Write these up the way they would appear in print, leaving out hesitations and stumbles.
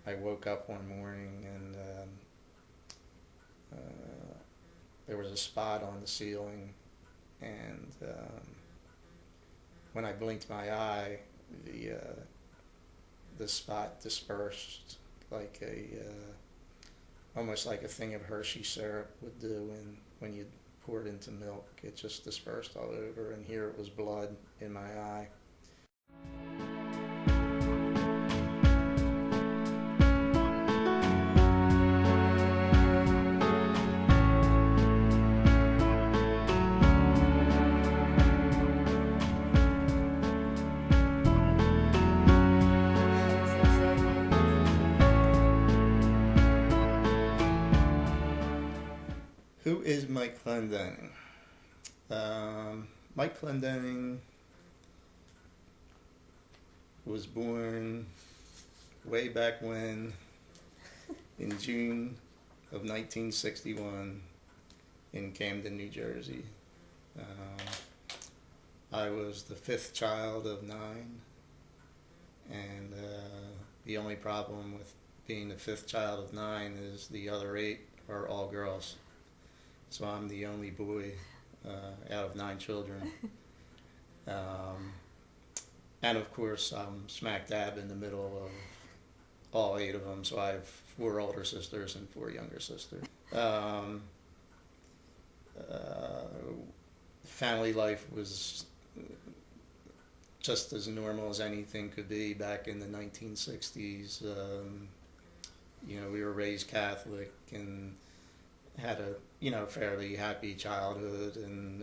I woke up one morning and there was a spot on the ceiling, and when I blinked my eye, the spot dispersed like almost like a thing of Hershey syrup would do when you pour it into milk. It just dispersed all over, and here it was blood in my eye. Who is Mike Clendenning? Mike Clendenning was born way back when, in June of 1961, in Camden, New Jersey. I was the fifth child of nine, and the only problem with being the fifth child of nine is the other eight are all girls. So I'm the only boy out of nine children. And of course, I'm smack dab in the middle of all eight of them. So I have four older sisters and four younger sisters. Family life was just as normal as anything could be back in the 1960s. We were raised Catholic and had a fairly happy childhood, and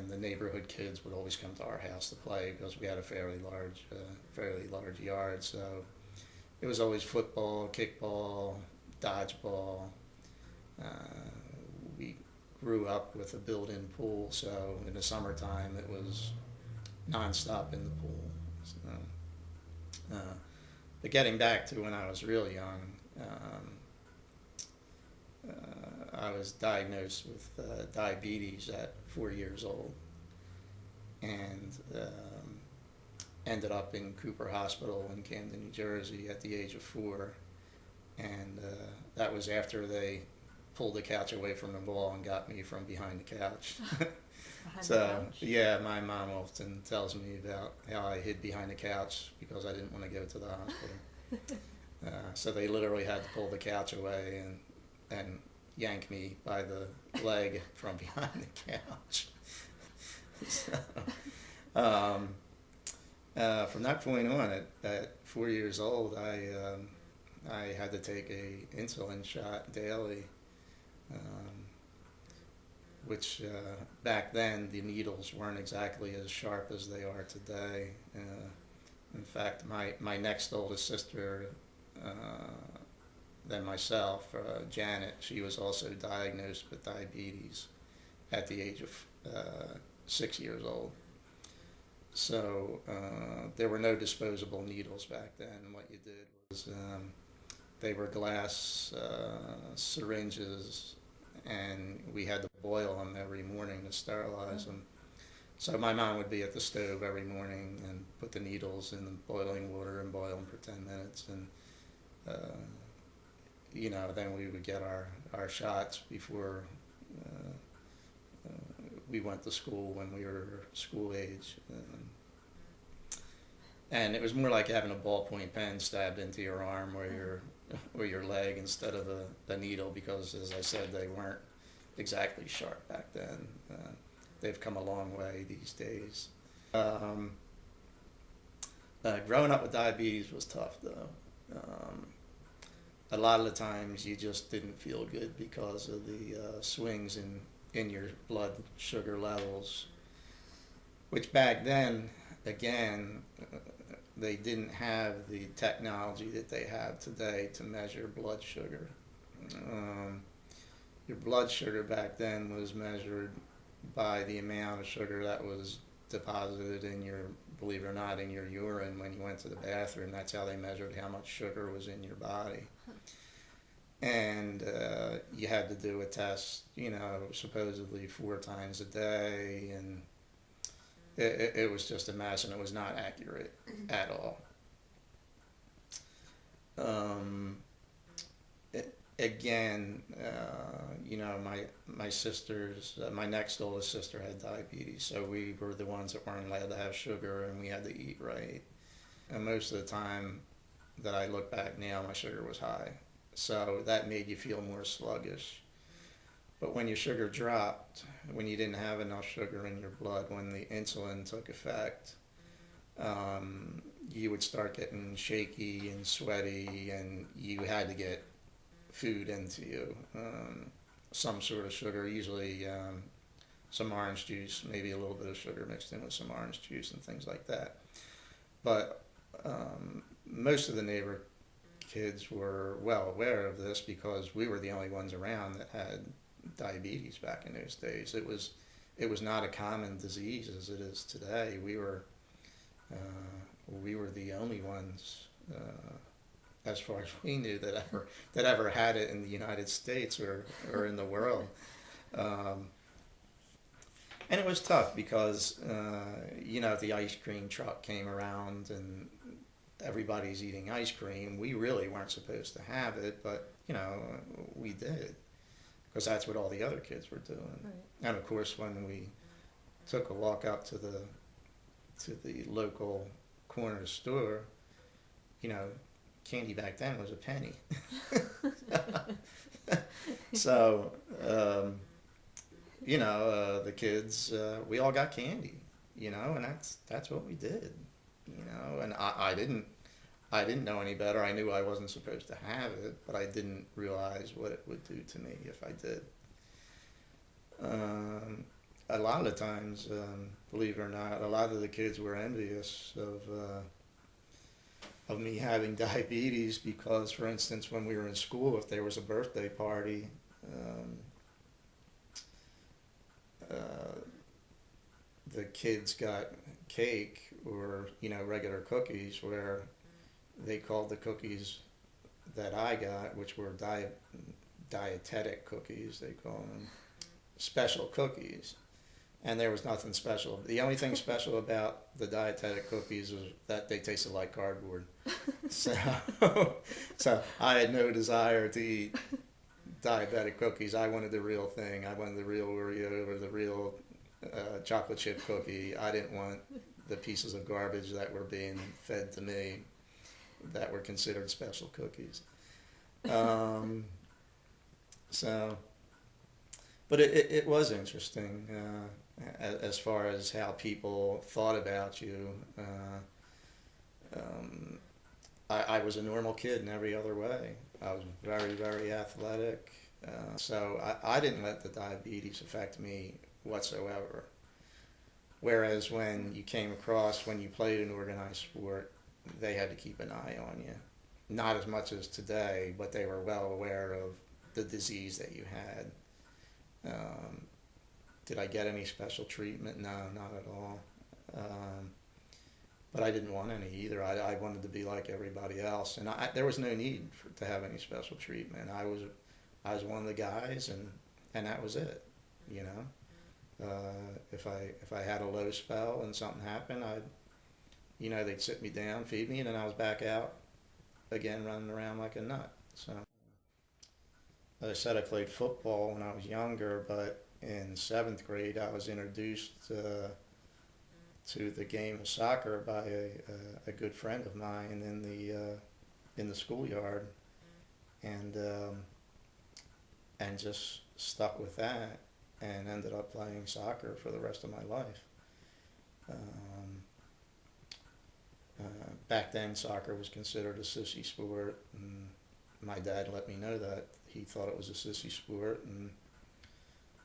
the neighborhood kids would always come to our house to play because we had a fairly large yard. So it was always football, kickball, dodgeball. We grew up with a built-in pool, so in the summertime it was nonstop in the pool. So, but getting back to when I was real young, I was diagnosed with diabetes at 4 years old, and ended up in Cooper Hospital in Camden, New Jersey at the age of 4. And that was after they pulled the couch away from the wall and got me from behind the couch. So, yeah, my mom often tells me about how I hid behind the couch because I didn't want to go to the hospital. So they literally had to pull the couch away and yank me by the leg from behind the couch. So, from that point on, at 4 years old, I had to take a insulin shot daily, which back then the needles weren't exactly as sharp as they are today. In fact, my next oldest sister than myself, Janet, she was also diagnosed with diabetes at the age of 6 years old. So there were no disposable needles back then. What you did was they were glass syringes, and we had to boil them every morning to sterilize them. So my mom would be at the stove every morning and put the needles in the boiling water and boil them for 10 minutes. And then we would get our shots before we went to school when we were school age. And it was more like having a ballpoint pen stabbed into your arm or your leg instead of a needle, because, as I said, they weren't exactly sharp back then. They've come a long way these days. Growing up with diabetes was tough, though. A lot of the times you just didn't feel good because of the swings in your blood sugar levels, which back then, again, they didn't have the technology that they have today to measure blood sugar. Your blood sugar back then was measured by the amount of sugar that was deposited in your, believe it or not, in your urine when you went to the bathroom. That's how they measured how much sugar was in your body. And you had to do a test, supposedly 4 times a day, and it was just a mess, and it was not accurate at all. Um, Again, my sisters, my next oldest sister had diabetes, so we were the ones that weren't allowed to have sugar, and we had to eat right. And most of the time that I look back now, my sugar was high, so that made you feel more sluggish. But when your sugar dropped, when you didn't have enough sugar in your blood, when the insulin took effect, you would start getting shaky and sweaty, and you had to get food into you. Some sort of sugar, usually some orange juice, maybe a little bit of sugar mixed in with some orange juice and things like that. But most of the neighbor kids were well aware of this because we were the only ones around that had diabetes back in those days. It was not a common disease as it is today. We were the only ones, as far as we knew, that ever had it in the United States or in the world. And it was tough because if the ice cream truck came around and everybody's eating ice cream, we really weren't supposed to have it, but we did because that's what all the other kids were doing. Right. And of course, when we took a walk up to the local corner store, candy back then was a penny. So, the kids, we all got candy, and that's what we did, and I didn't know any better. I knew I wasn't supposed to have it, but I didn't realize what it would do to me if I did. A lot of the times, believe it or not, a lot of the kids were envious of me having diabetes because, for instance, when we were in school, if there was a birthday party, the kids got cake or regular cookies, where they called the cookies that I got, which were dietetic cookies, they call them, special cookies. And there was nothing special. The only thing special about the dietetic cookies was that they tasted like cardboard. So I had no desire to eat diabetic cookies. I wanted the real thing. I wanted the real Oreo or the real chocolate chip cookie. I didn't want the pieces of garbage that were being fed to me that were considered special cookies. But it was interesting as far as how people thought about you. I was a normal kid in every other way. I was very, very athletic. So I didn't let the diabetes affect me whatsoever. Whereas when you played an organized sport, they had to keep an eye on you. Not as much as today, but they were well aware of the disease that you had. Did I get any special treatment? No, not at all. But I didn't want any either. I wanted to be like everybody else, and there was no need to have any special treatment. I was one of the guys, and that was it. If I had a low spell and something happened, they'd sit me down, feed me, and then I was back out again, running around like a nut. So, as I said, I played football when I was younger, but in 7th grade, I was introduced to the game of soccer by a good friend of mine in the schoolyard, and just stuck with that, and ended up playing soccer for the rest of my life. Back then, soccer was considered a sissy sport, and my dad let me know that he thought it was a sissy sport, and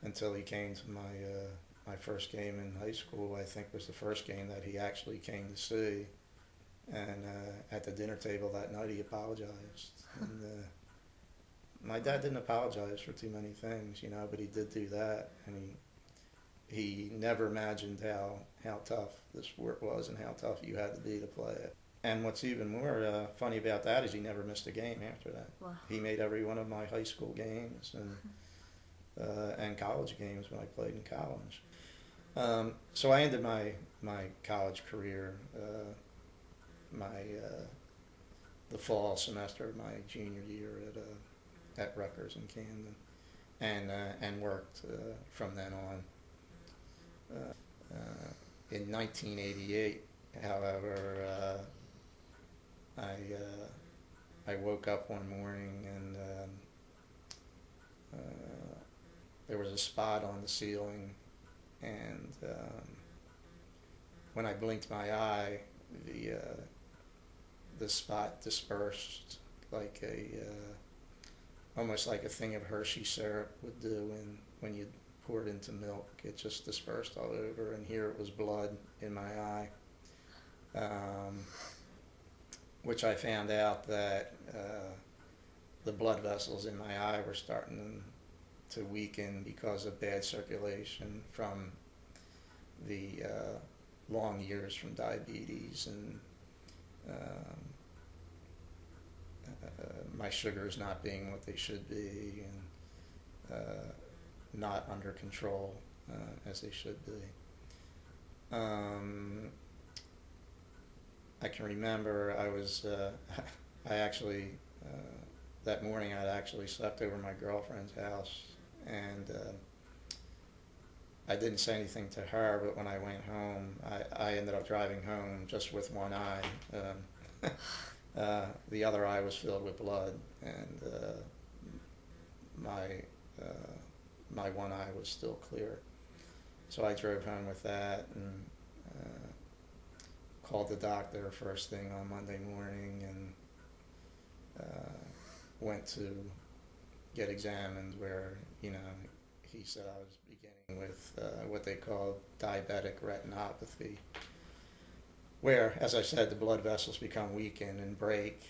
until he came to my first game in high school, I think was the first game that he actually came to see, and at the dinner table that night he apologized. And my dad didn't apologize for too many things, but he did do that, and he never imagined how tough the sport was and how tough you had to be to play it. And what's even more funny about that is he never missed a game after that. Wow. He made every one of my high school games and college games when I played in college. So I ended my college career. the fall semester of my junior year at Rutgers in Camden, and worked from then on. In 1988, however, I woke up one morning and there was a spot on the ceiling, and when I blinked my eye, the spot dispersed like almost like a thing of Hershey syrup would do when you pour it into milk. It just dispersed all over, and here it was blood in my eye, which I found out that the blood vessels in my eye were starting to weaken because of bad circulation from the long years from diabetes, and my sugars not being what they should be, and not under control as they should be. I can remember I actually, that morning I'd actually slept over my girlfriend's house, and I didn't say anything to her, but when I went home, I ended up driving home just with one eye. The other eye was filled with blood, and my one eye was still clear. So I drove home with that, and called the doctor first thing on Monday morning, and went to get examined, where, he said I was beginning with what they call diabetic retinopathy, where, as I said, the blood vessels become weakened and break,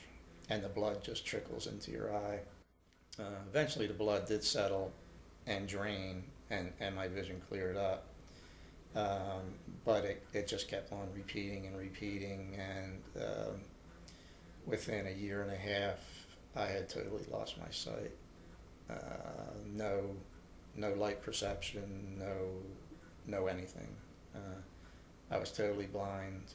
and the blood just trickles into your eye. Eventually the blood did settle and drain, and my vision cleared up. But it just kept on repeating and repeating, and within a year and a half, I had totally lost my sight. No light perception, no anything. I was totally blind,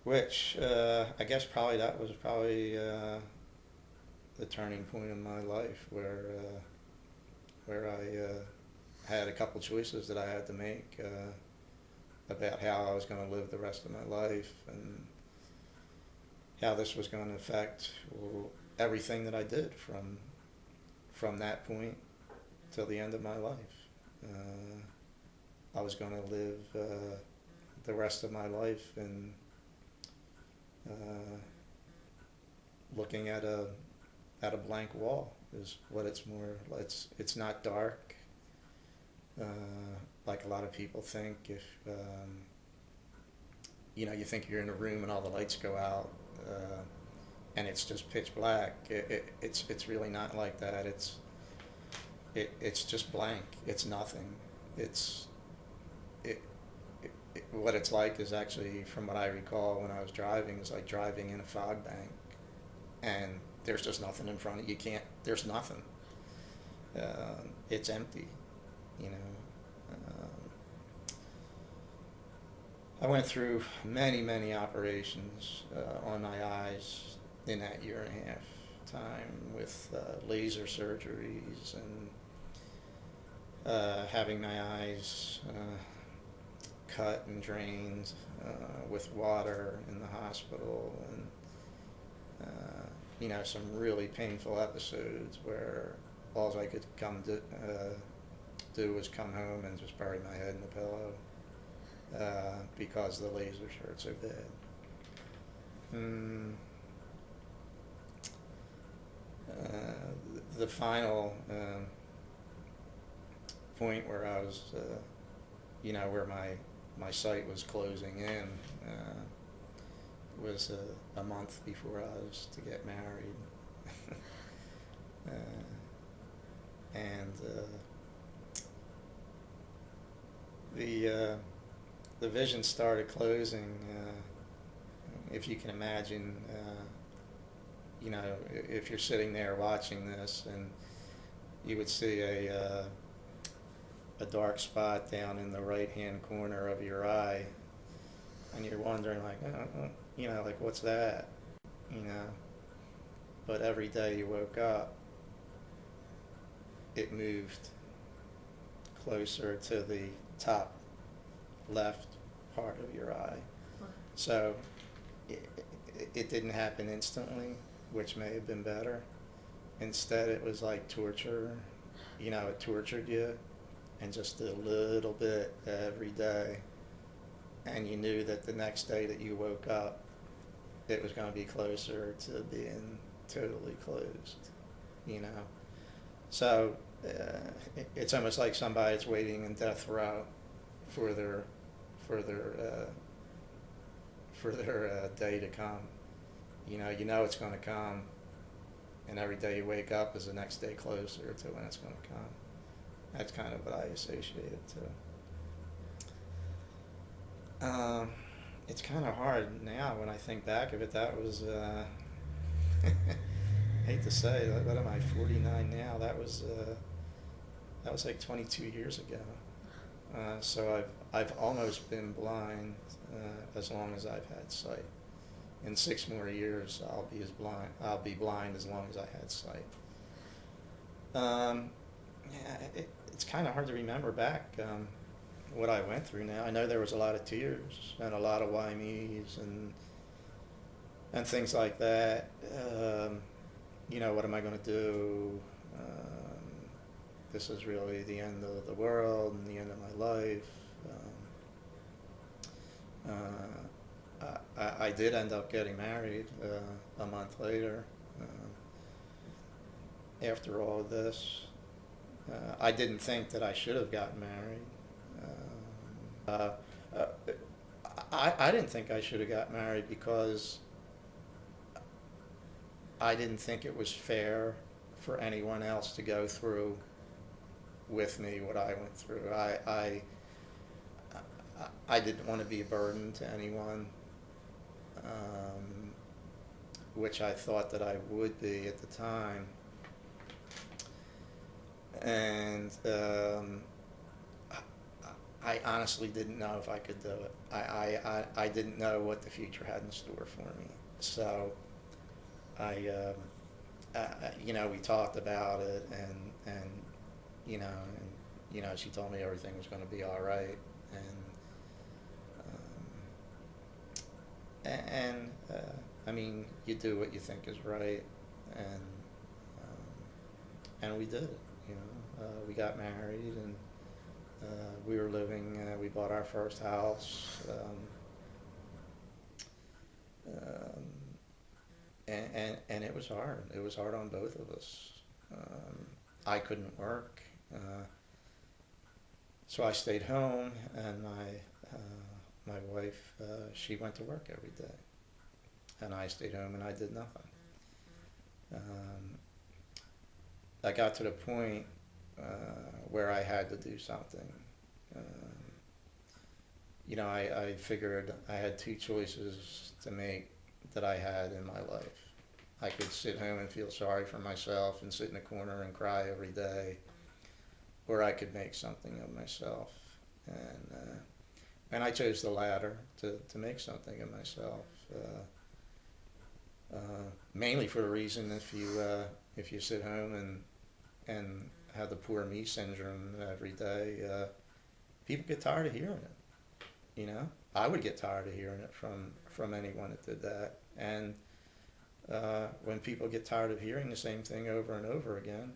which I guess that was probably the turning point in my life, where I had a couple choices that I had to make about how I was going to live the rest of my life, and how this was going to affect everything that I did from that point till the end of my life. I was going to live the rest of my life in looking at a blank wall is what it's more. It's not dark like a lot of people think. If you think you're in a room and all the lights go out and it's just pitch black, it's really not like that. It's just blank. It's nothing. What it's like is actually, from what I recall when I was driving, is like driving in a fog bank, and there's just nothing in front of you. There's nothing. It's empty, I went through many operations on my eyes in that year and a half time, with laser surgeries, and having my eyes cut and drained with water in the hospital, and some really painful episodes where all I could do was come home and just bury my head in the pillow because the lasers hurt so bad. The final point where I was, where my sight was closing in, was a month before I was to get married. And the vision started closing. If you can imagine, if you're sitting there watching this, and you would see a dark spot down in the right-hand corner of your eye, and you're wondering like, like what's that, you know. But every day you woke up, it moved closer to the top left part of your eye. So it didn't happen instantly, which may have been better. Instead, it was like torture. It tortured you, and just a little bit every day. And you knew that the next day that you woke up, it was going to be closer to being totally closed, you know. So it's almost like somebody's waiting in death row for their for their day to come. You know it's going to come, and every day you wake up is the next day closer to when it's going to come. That's kind of what I associate it to. It's kind of hard now when I think back of it. That was, hate to say, what am I, 49 now? That was like 22 years ago. So I've almost been blind as long as I've had sight. In 6 more years, I'll be blind as long as I had sight. It's kind of hard to remember back what I went through now. I know there was a lot of tears and a lot of why me's and things like that. What am I going to do? This is really the end of the world and the end of my life. I did end up getting married a month later. After all of this, I didn't think that I should have gotten married. I didn't think I should have got married because I didn't think it was fair for anyone else to go through with me what I went through. I didn't want to be a burden to anyone, which I thought that I would be at the time. And I honestly didn't know if I could do it. I didn't know what the future had in store for me. So we talked about it, and she told me everything was going to be all right, and I mean, you do what you think is right, and we did. We got married, and we were living. We bought our first house, and it was hard. It was hard on both of us. I couldn't work, so I stayed home, and my wife, she went to work every day, and I stayed home and I did nothing. I got to the point where I had to do something. I figured I had 2 choices to make that I had in my life. I could sit home and feel sorry for myself and sit in a corner and cry every day, or I could make something of myself. And I chose the latter, to make something of myself. Mainly for the reason, if you sit home and have the poor me syndrome every day, people get tired of hearing it. I would get tired of hearing it from anyone that did that. And when people get tired of hearing the same thing over and over again,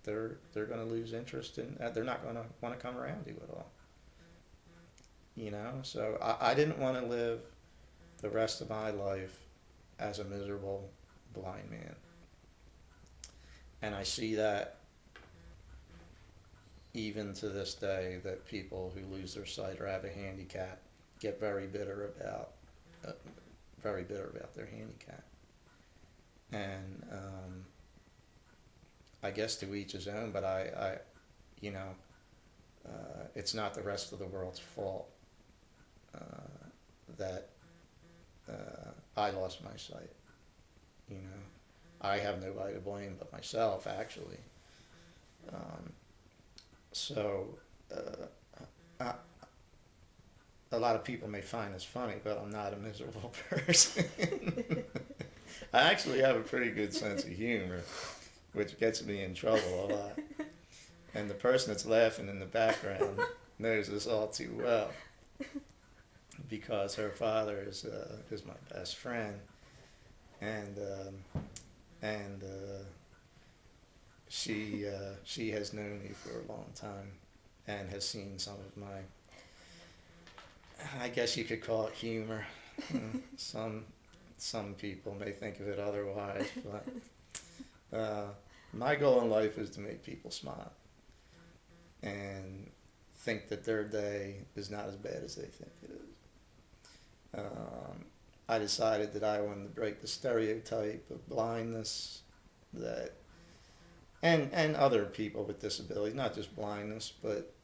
they're going to lose interest in. They're not going to want to come around you at all. So I didn't want to live the rest of my life as a miserable blind man. And I see that even to this day, that people who lose their sight or have a handicap get very bitter about their handicap. And I guess to each his own, but it's not the rest of the world's fault that I lost my sight. I have nobody to blame but myself, actually. So a lot of people may find this funny, but I'm not a miserable person. I actually have a pretty good sense of humor, which gets me in trouble a lot. And the person that's laughing in the background knows this all too well, because her father is my best friend, and she has known me for a long time, and has seen some of my, I guess you could call it humor. Some people may think of it otherwise, but my goal in life is to make people smile and think that their day is not as bad as they think it is. I decided that I wanted to break the stereotype of blindness that, and other people with disabilities, not just blindness, but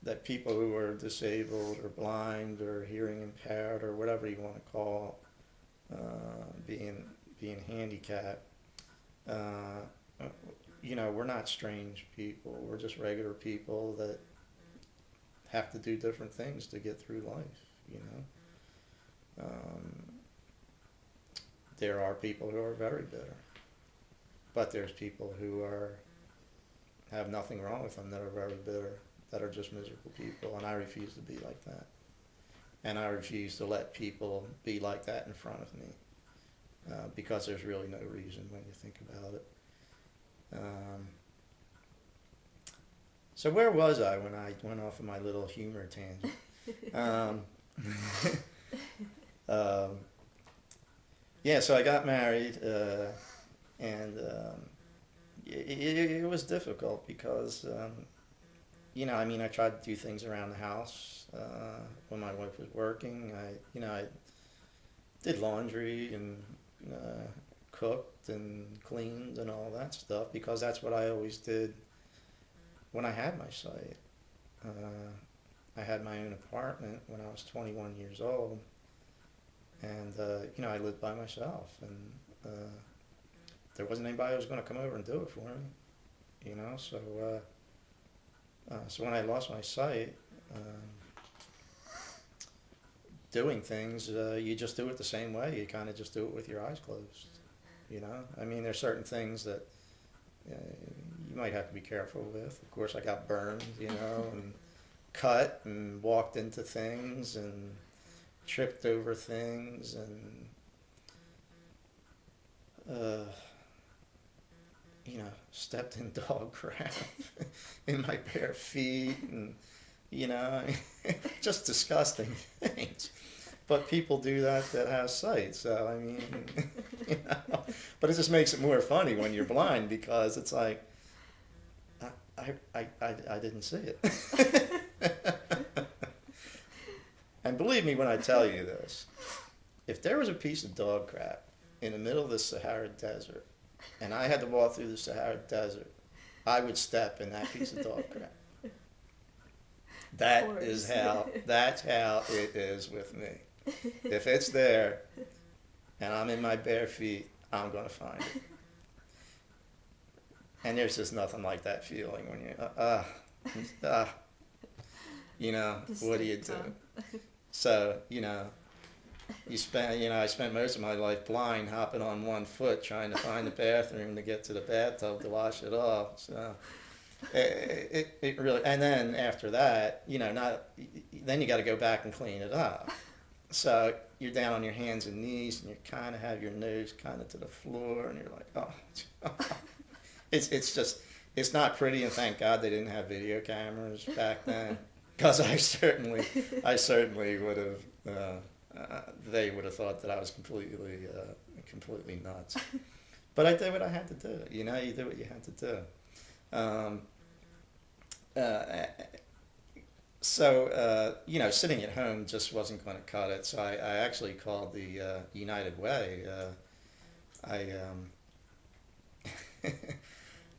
that people who are disabled or blind or hearing impaired or whatever you want to call being handicapped, we're not strange people. We're just regular people that have to do different things to get through life, There are people who are very bitter, but there's people who have nothing wrong with them that are very bitter, that are just miserable people, and I refuse to be like that. And I refuse to let people be like that in front of me, because there's really no reason when you think about it. So where was I when I went off of my little humor tangent? So I got married, and it was difficult because, I tried to do things around the house when my wife was working. I did laundry and cooked and cleaned and all that stuff because that's what I always did when I had my sight. I had my own apartment when I was 21 years old, and I lived by myself, and there wasn't anybody who was going to come over and do it for me, So when I lost my sight, doing things, you just do it the same way. You kind of just do it with your eyes closed, There's certain things that you might have to be careful with. Of course, I got burned, and cut and walked into things and tripped over things and, stepped in dog crap in my bare feet and, just disgusting things. But people do that have sight, so but it just makes it more funny when you're blind because it's like, I didn't see it. And believe me when I tell you this, if there was a piece of dog crap in the middle of the Sahara Desert and I had to walk through the Sahara Desert, I would step in that piece of dog crap. That's how it is with me. If it's there and I'm in my bare feet, I'm going to find it. And there's just nothing like that feeling when what do you do? So, I spent most of my life blind, hopping on one foot, trying to find the bathroom to get to the bathtub to wash it off. So it really, and then after that, then you got to go back and clean it up. So you're down on your hands and knees, and you kind of have your nose kind of to the floor, and you're like, oh. It's not pretty, and thank God they didn't have video cameras back then, because I certainly would have, they would have thought that I was completely nuts. But I did what I had to do. You do what you had to do. Sitting at home just wasn't going to cut it. So I actually called the United Way.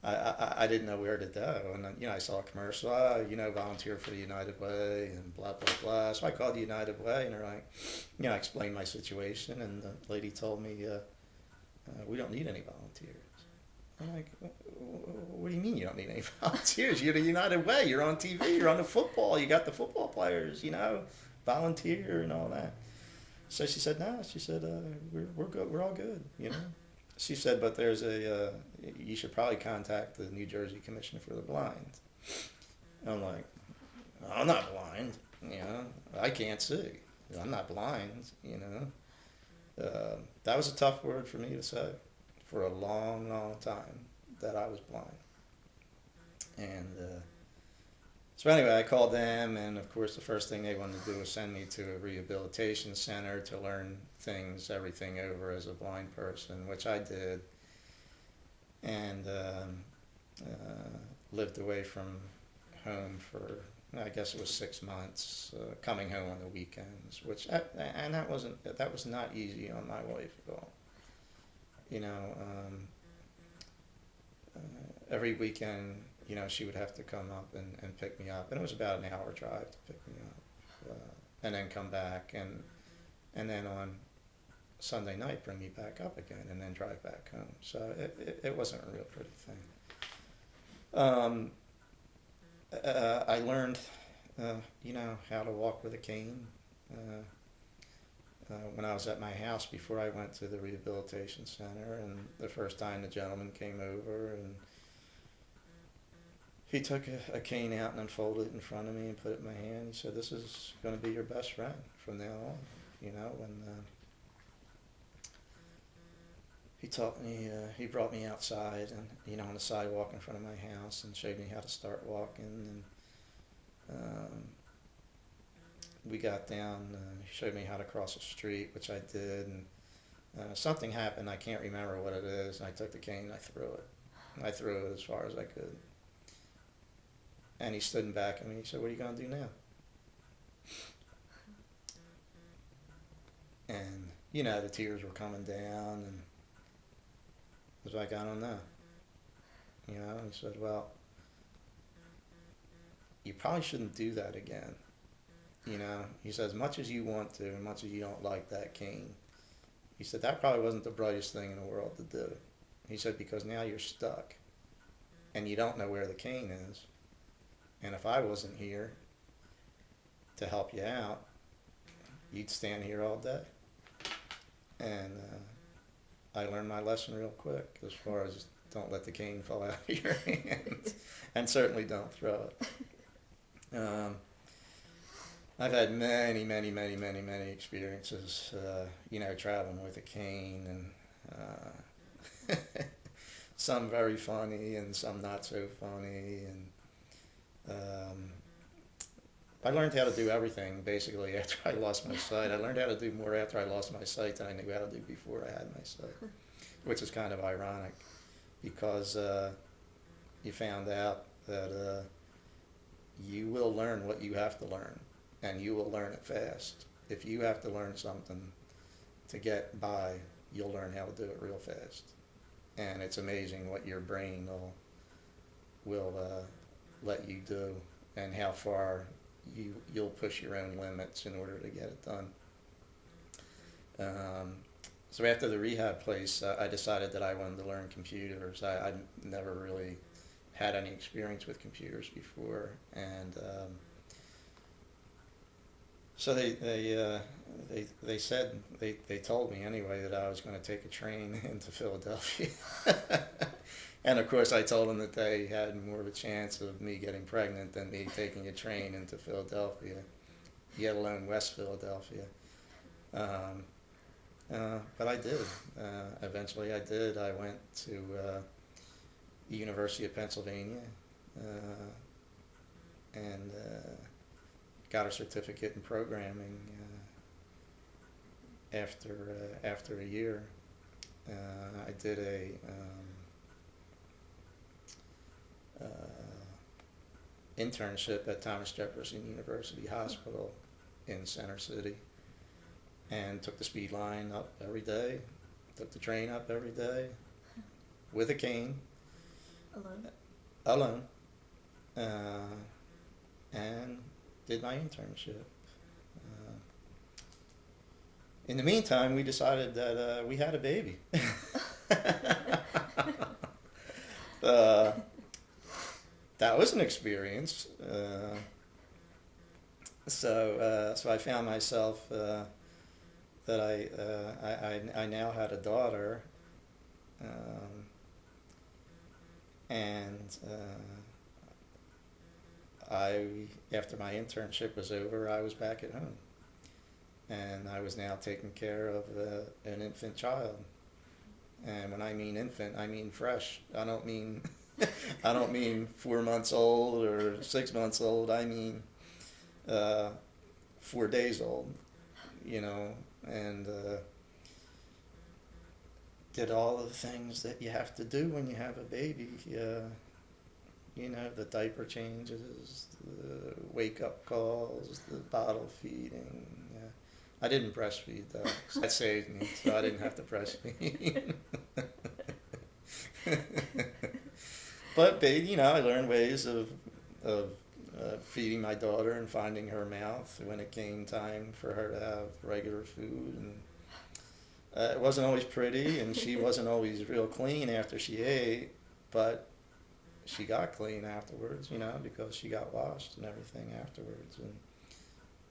I didn't know where to go, and I saw a commercial, volunteer for the United Way and blah blah blah. So I called the United Way, and they're like, I explained my situation, and the lady told me, we don't need any volunteers. I'm like, what do you mean you don't need any volunteers? You're the United Way. You're on TV. You're on the football. You got the football players. volunteer and all that. So she said, no, she said, we're good, we're all good, you know. She said, but there's you should probably contact the New Jersey Commissioner for the Blind. I'm like, I'm not blind, you know, I can't see. I'm not blind, you know. That was a tough word for me to say for a long, long time, that I was blind. And so anyway, I called them, and of course the first thing they wanted to do was send me to a rehabilitation center to learn things, everything over as a blind person, which I did, and lived away from home for, I guess it was 6 months, coming home on the weekends, which, and that was not easy on my wife at all. You know, every weekend, you know, she would have to come up and pick me up, and it was about an hour drive to pick me up, and then come back, and then on Sunday night bring me back up again, and then drive back home. So it wasn't a real pretty thing. I learned, you know, how to walk with a cane when I was at my house before I went to the rehabilitation center, and the first time the gentleman came over, and he took a cane out and unfolded it in front of me and put it in my hand. He said, "This is going to be your best friend from now on." You know, when he taught me, he brought me outside and, you know, on the sidewalk in front of my house and showed me how to start walking. And we got down, he showed me how to cross a street, which I did. And something happened, I can't remember what it is. And I took the cane and I threw it. And I threw it as far as I could. And he stood back at me. He said, "What are you going to do now?" And, you know, the tears were coming down, and I was like, "I don't know." You know, and he said, "Well, you probably shouldn't do that again." You know, he said, "As much as you want to, as much as you don't like that cane," he said, "that probably wasn't the brightest thing in the world to do." He said, "Because now you're stuck, and you don't know where the cane is. And if I wasn't here to help you out, you'd stand here all day." And I learned my lesson real quick, as far as don't let the cane fall out of your hand, and certainly don't throw it. I've had many, many, many, many, many experiences, you know, traveling with a cane, and some very funny and some not so funny. And I learned how to do everything basically after I lost my sight. I learned how to do more after I lost my sight than I knew how to do before I had my sight, which is kind of ironic, because you found out that you will learn what you have to learn, and you will learn it fast. If you have to learn something to get by, you'll learn how to do it real fast. And it's amazing what your brain will let you do, and how far you'll push your own limits in order to get it done. So after the rehab place, I decided that I wanted to learn computers. I'd never really had any experience with computers before, and so they said, they told me anyway, that I was going to take a train into Philadelphia. And of course I told them that they had more of a chance of me getting pregnant than me taking a train into Philadelphia, yet alone West Philadelphia. But I did. Eventually I did. I went to the University of Pennsylvania and got a certificate in programming after a year. I did a internship at Thomas Jefferson University Hospital in Center City, and took the speed line up every day, took the train up every day with a cane. Alone. And did my internship. In the meantime, we decided that we had a baby. That was an experience. So I found myself that I now had a daughter, um, and I after my internship was over, I was back at home, and I was now taking care of an infant child. And when I mean infant, I mean fresh. I don't mean I don't mean 4 months old or 6 months old. I mean 4 days old. You know, and did all of the things that you have to do when you have a baby. You know, the diaper changes, the wake up calls, the bottle feeding. I didn't breastfeed though. That saved me, so I didn't have to breastfeed. But you know, I learned ways of feeding my daughter and finding her mouth when it came time for her to have regular food. And it wasn't always pretty, and she wasn't always real clean after she ate, but she got clean afterwards, you know, because she got washed and everything afterwards. And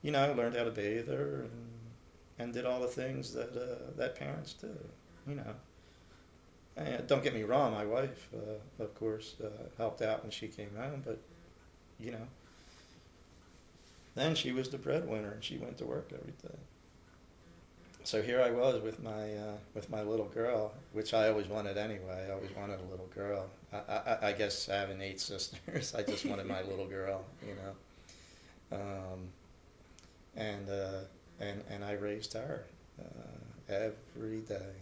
you know, learned how to bathe her and did all the things that parents do, you know. And don't get me wrong, my wife, of course, helped out when she came home, but you know, then she was the breadwinner and she went to work every day. So here I was with my little girl, which I always wanted anyway. I always wanted a little girl. I guess having 8 sisters, I just wanted my little girl, you know. And I raised her every day.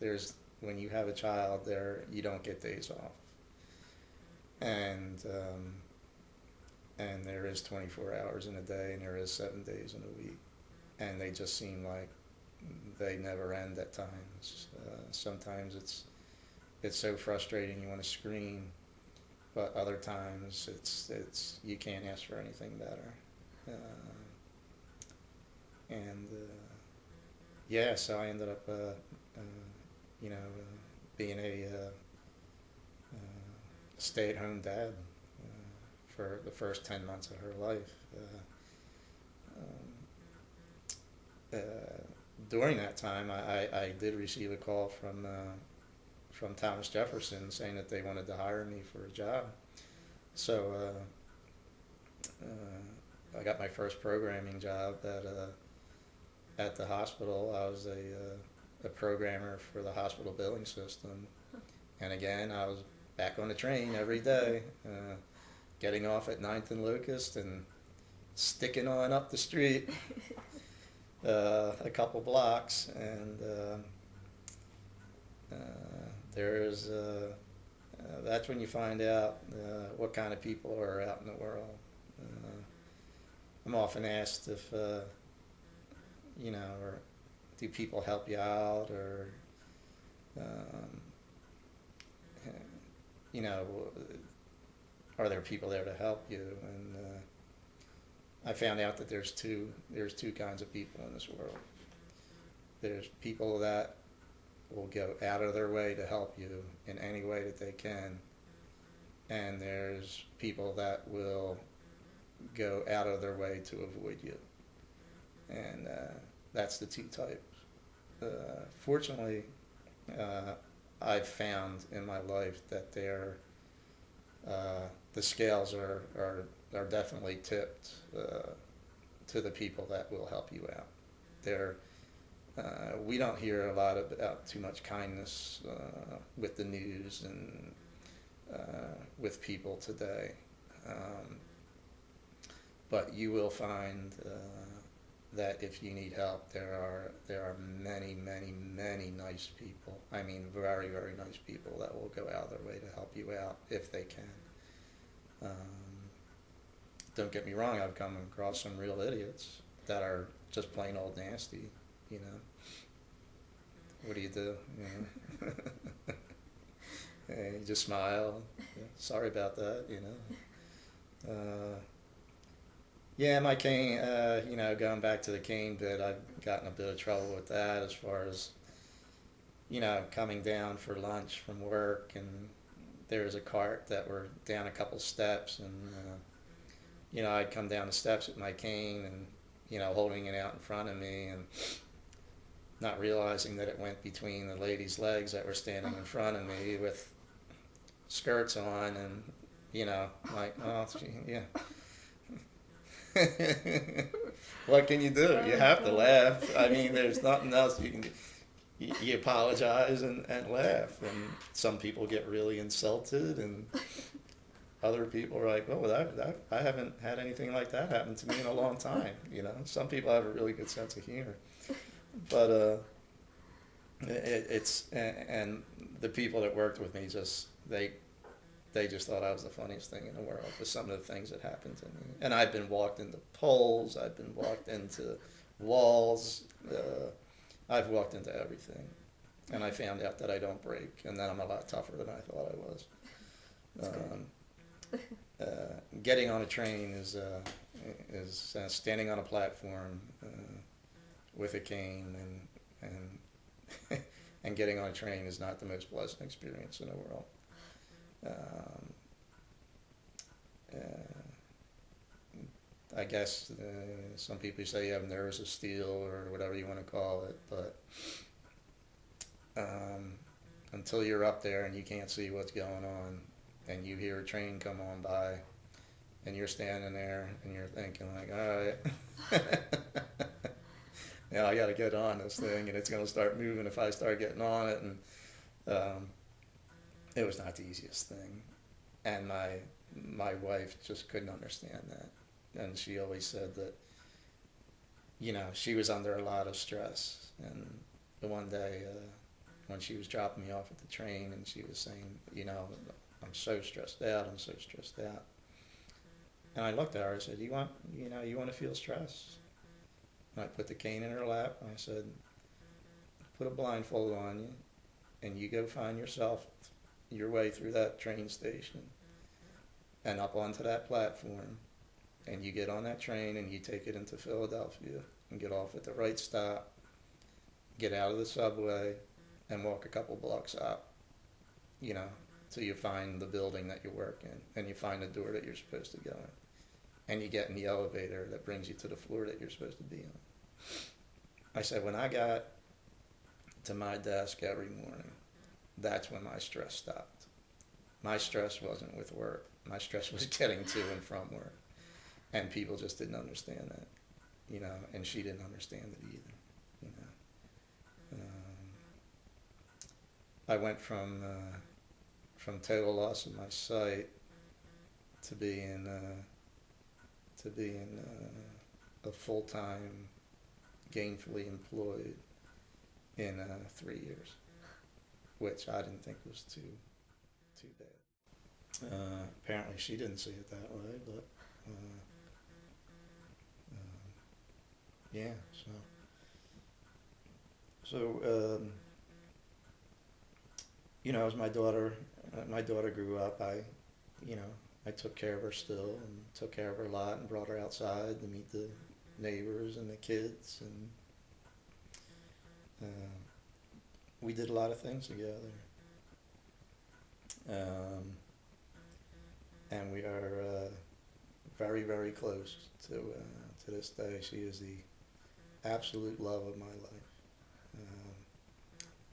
There's when you have a child, you don't get days off, and there is 24 hours in a day, and there is 7 days in a week, and they just seem like they never end at times. Sometimes it's so frustrating you want to scream, but other times it's you can't ask for anything better. And yeah, so I ended up you know being a stay-at-home dad for the first 10 months of her life. During that time, I did receive a call from Thomas Jefferson saying that they wanted to hire me for a job. So I got my first programming job at the hospital. I was a programmer for the hospital billing system, and again, I was back on the train every day, getting off at 9th and Locust and sticking on up the street a couple blocks, and there's that's when you find out what kind of people are out in the world. I'm often asked if you know, or do people help you out, or you know, are there people there to help you? And I found out that there's two kinds of people in this world. There's people that will go out of their way to help you in any way that they can, and there's people that will go out of their way to avoid you. And that's the two types. Fortunately, I've found in my life that the scales are definitely tipped to the people that will help you out. We don't hear a lot about too much kindness with the news and with people today, but you will find that if you need help, there are many, many, many nice people. I mean, very, very nice people that will go out of their way to help you out if they can. Don't get me wrong, I've come across some real idiots that are just plain old nasty, you know. What do? You know? And you just smile. Yeah, sorry about that, you know. Yeah, my cane, you know, going back to the cane bit, I've gotten a bit of trouble with that as far as, you know, coming down for lunch from work, and there was a cart that were down a couple steps, and I'd come down the steps with my cane and, holding it out in front of me and not realizing that it went between the ladies' legs that were standing in front of me with skirts on and, like, oh, yeah. What can you do? You have to laugh. I mean, there's nothing else you can do. You apologize and laugh. And some people get really insulted, and other people are like, oh, I haven't had anything like that happen to me in a long time. Some people have a really good sense of humor. But and the people that worked with me they just thought I was the funniest thing in the world with some of the things that happened to me. And I've been walked into poles, I've been walked into walls, I've walked into everything. And I found out that I don't break, and that I'm a lot tougher than I thought I was. Getting on a train is standing on a platform with a cane, and and getting on a train is not the most pleasant experience in the world. I guess some people say you have nerves of steel or whatever you want to call it, but until you're up there and you can't see what's going on, and you hear a train come on by, and you're standing there and you're thinking like, all right, I got to get on this thing, and it's going to start moving if I start getting on it, and it was not the easiest thing, and my wife just couldn't understand that, and she always said that, she was under a lot of stress, and the one day when she was dropping me off at the train, and she was saying, I'm so stressed out, and I looked at her, I said, you want to feel stress? And I put the cane in her lap, and I said, put a blindfold on you, and you go find your way through that train station and up onto that platform, and you get on that train and you take it into Philadelphia and get off at the right stop, get out of the subway, and walk a couple blocks up, till you find the building that you work in, and you find the door that you're supposed to go in, and you get in the elevator that brings you to the floor that you're supposed to be on. I said, when I got to my desk every morning, that's when my stress stopped. My stress wasn't with work. My stress was getting to and from work. And people just didn't understand that, and she didn't understand it either, I went from total loss of my sight to being a full-time, gainfully employed in 3 years, which I didn't think was too bad. Apparently she didn't see it that way, but yeah, so as my daughter grew up, I took care of her still, and took care of her a lot, and brought her outside to meet the neighbors and the kids, and we did a lot of things together. And we are very, very close to this day. She is the absolute love of my life.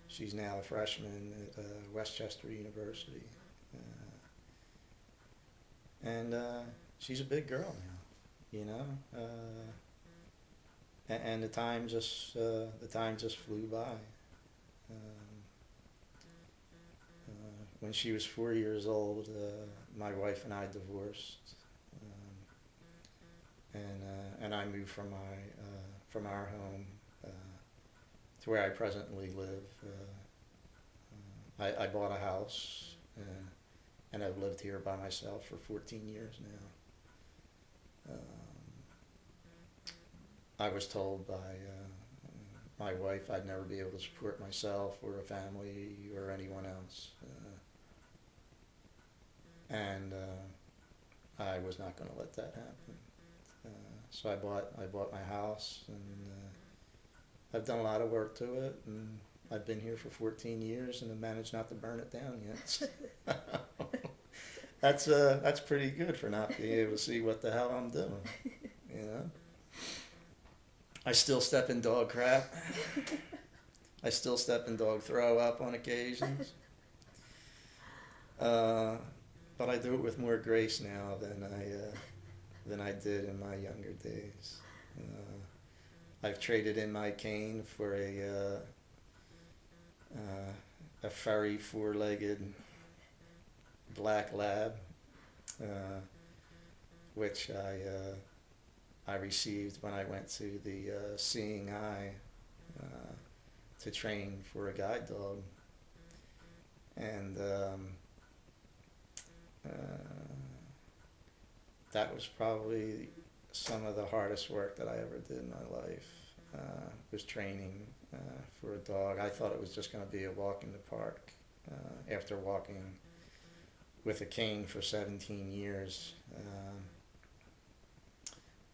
She's now a freshman at Westchester University. And she's a big girl now, and the time just flew by. When she was 4 years old, my wife and I divorced, and I moved from our home to where I presently live. I bought a house, and I've lived here by myself for 14 years now. I was told by my wife I'd never be able to support myself or a family or anyone else. And I was not going to let that happen. So I bought my house, and I've done a lot of work to it, and I've been here for 14 years and have managed not to burn it down yet. That's pretty good for not being able to see what the hell I'm doing. You know, I still step in dog crap. I still step in dog throw up on occasions. Uh, but I do it with more grace now than I did in my younger days. I've traded in my cane for a furry four-legged black lab, uh, which I received when I went to the Seeing Eye to train for a guide dog, and uh, that was probably some of the hardest work that I ever did in my life. Was training for a dog. I thought it was just going to be a walk in the park. After walking with a cane for 17 years,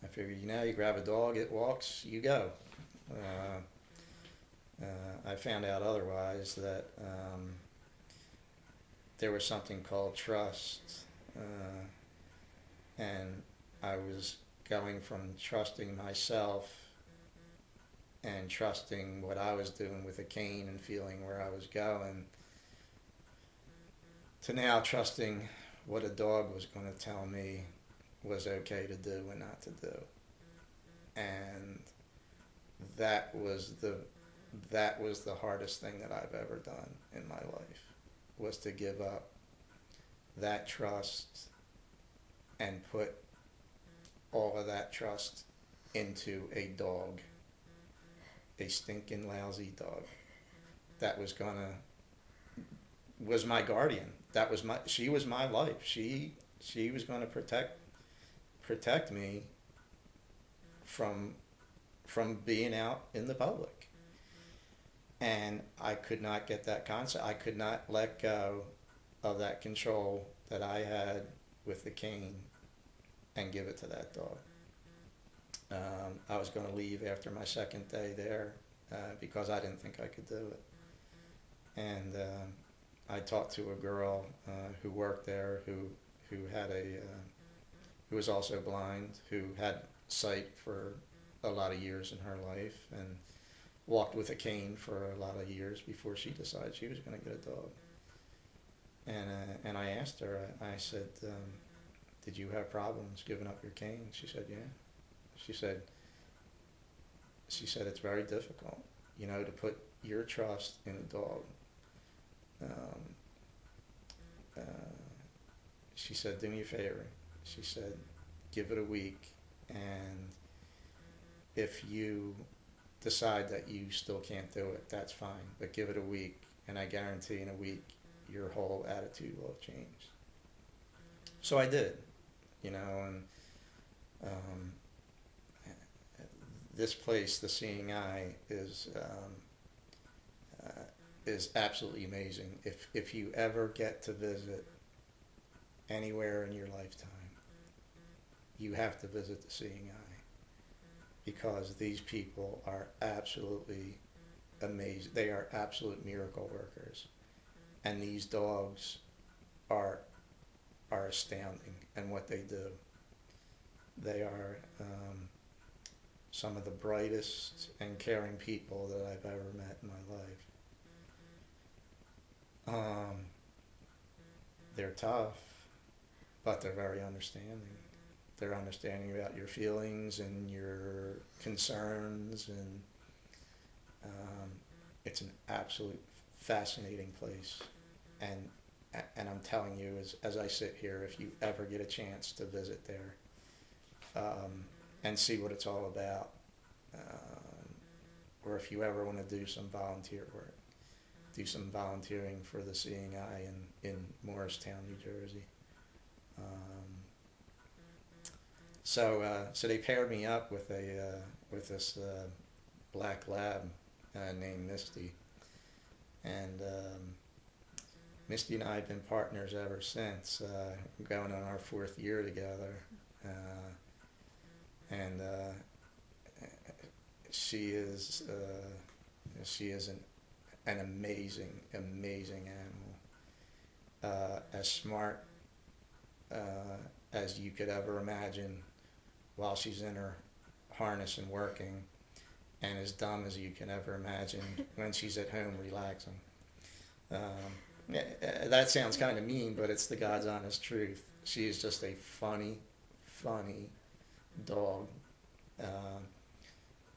I figured, you grab a dog, it walks, you go. I found out otherwise, that there was something called trust, and I was going from trusting myself and trusting what I was doing with a cane and feeling where I was going, to now trusting what a dog was going to tell me was okay to do and not to do. And that was the hardest thing that I've ever done in my life, was to give up that trust and put all of that trust into a dog, a stinking lousy dog that was my guardian. She was my life. She was gonna protect me from being out in the public. And I could not get that concept. I could not let go of that control that I had with the cane and give it to that dog. I was going to leave after my second day there because I didn't think I could do it. And I talked to a girl who worked there who had who was also blind, who had sight for a lot of years in her life, and walked with a cane for a lot of years before she decided she was going to get a dog. And I asked her, I said, did you have problems giving up your cane? She said, yeah. She said it's very difficult, to put your trust in a dog. She said, do me a favor. She said, give it a week, and if you decide that you still can't do it, that's fine, but give it a week, and I guarantee in a week your whole attitude will have changed. So I did, and this place, the Seeing Eye, is absolutely amazing. If you ever get to visit anywhere in your lifetime, you have to visit the Seeing Eye, because these people are absolutely amazing. They are absolute miracle workers, and these dogs are astounding in what they do. They are some of the brightest and caring people that I've ever met in my life. They're tough, but they're very understanding. They're understanding about your feelings and your concerns, and it's an absolute fascinating place. And I'm telling you, as I sit here, if you ever get a chance to visit there and see what it's all about, or if you ever want to do some volunteer work, do some volunteering for the Seeing Eye in Morristown, New Jersey. So they paired me up with this black lab named Misty, and Misty and I have been partners ever since. We're going on our 4th year together, and she is an amazing animal, as smart as you could ever imagine while she's in her harness and working, and as dumb as you can ever imagine when she's at home relaxing. That sounds kind of mean, but it's the God's honest truth. She is just a funny, funny dog. Uh,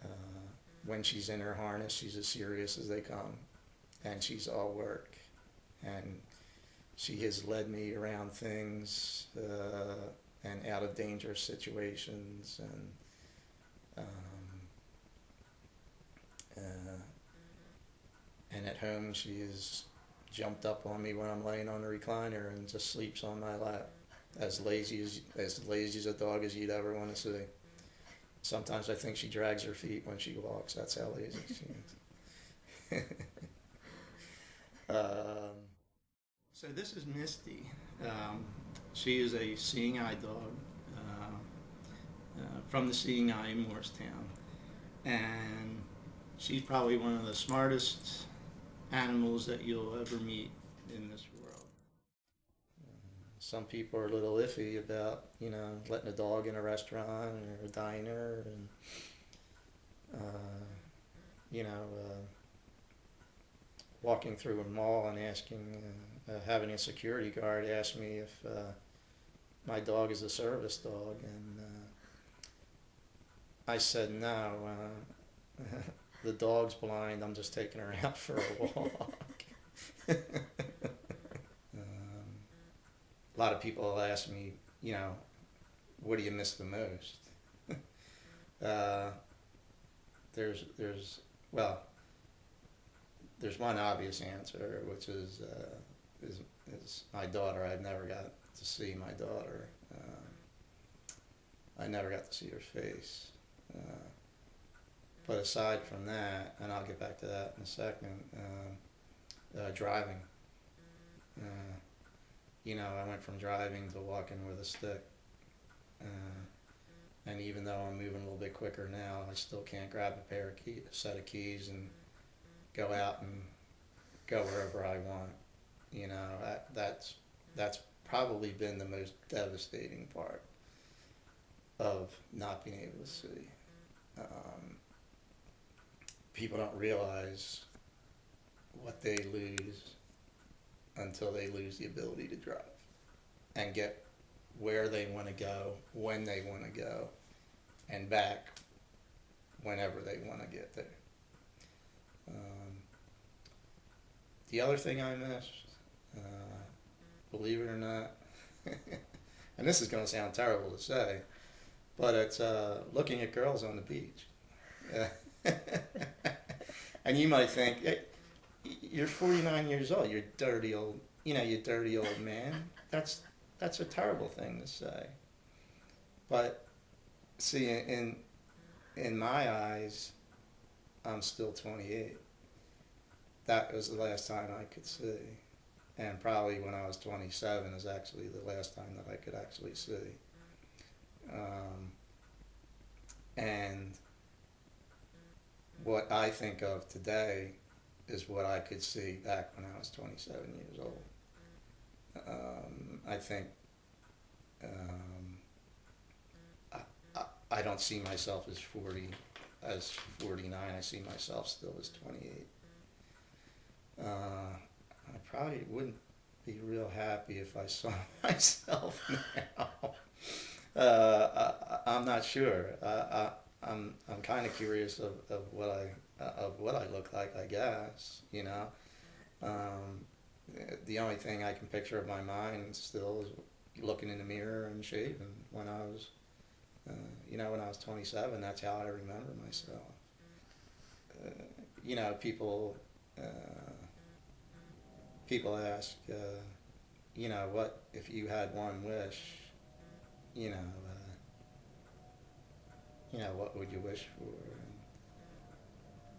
uh, when she's in her harness, she's as serious as they come, and she's all work. And she has led me around things and out of dangerous situations, and at home she has jumped up on me when I'm laying on the recliner and just sleeps on my lap, as lazy as a dog as you'd ever want to see. Sometimes I think she drags her feet when she walks. That's how lazy she is. So this is Misty. She is a seeing eye dog from the Seeing Eye in Morristown, and she's probably one of the smartest animals that you'll ever meet in this world. Some people are a little iffy about, letting a dog in a restaurant or a diner, and walking through a mall and having a security guard ask me if my dog is a service dog, and I said no. The dog's blind. I'm just taking her out for a walk. A lot of people will ask me, what do you miss the most? There's one obvious answer, which is my daughter. I've never got to see my daughter. I never got to see her face. But aside from that, and I'll get back to that in a second, driving. I went from driving to walking with a stick. And even though I'm moving a little bit quicker now, I still can't grab a set of keys and go out and go wherever I want. That's probably been the most devastating part of not being able to see. People don't realize what they lose until they lose the ability to drive and get where they want to go, when they want to go, and back whenever they want to get there. The other thing I missed, believe it or not, and this is going to sound terrible to say, but it's looking at girls on the beach. And you might think, hey, you're 49 years old, you're dirty old, you dirty old man. That's a terrible thing to say. But see, in my eyes, I'm still 28. That was the last time I could see. And probably when I was 27 is actually the last time that I could actually see. And what I think of today is what I could see back when I was 27 years old. I think I don't see myself as 49. I see myself still as 28. I probably wouldn't be real happy if I saw myself now. I'm not sure. I'm kind of curious of what I look like, I guess. The only thing I can picture of my mind still is looking in the mirror and shaving when I was, when I was 27. That's how I remember myself. People ask, what if you had one wish, what would you wish for?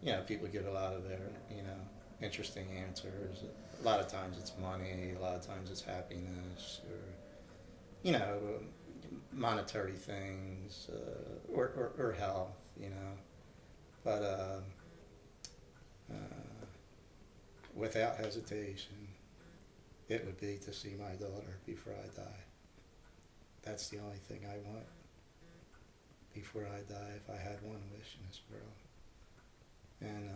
And, people give a lot of their, interesting answers. A lot of times it's money, a lot of times it's happiness, or, monetary things, or health, But without hesitation, it would be to see my daughter before I die. that's the only thing I want before I die, if I had one wish in this world. And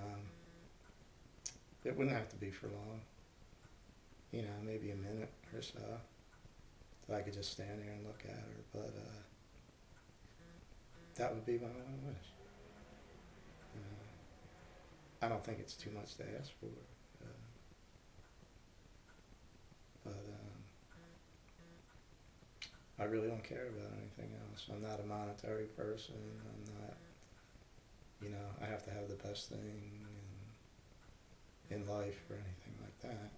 it wouldn't have to be for long. You know, maybe a minute or so, that I could just stand there and look at her. But that would be my one wish. I don't think it's too much to ask for. But I really don't care about anything else. I'm not a monetary person. I'm not, you know, I have to have the best thing in life or anything like that.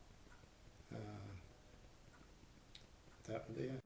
That would be it.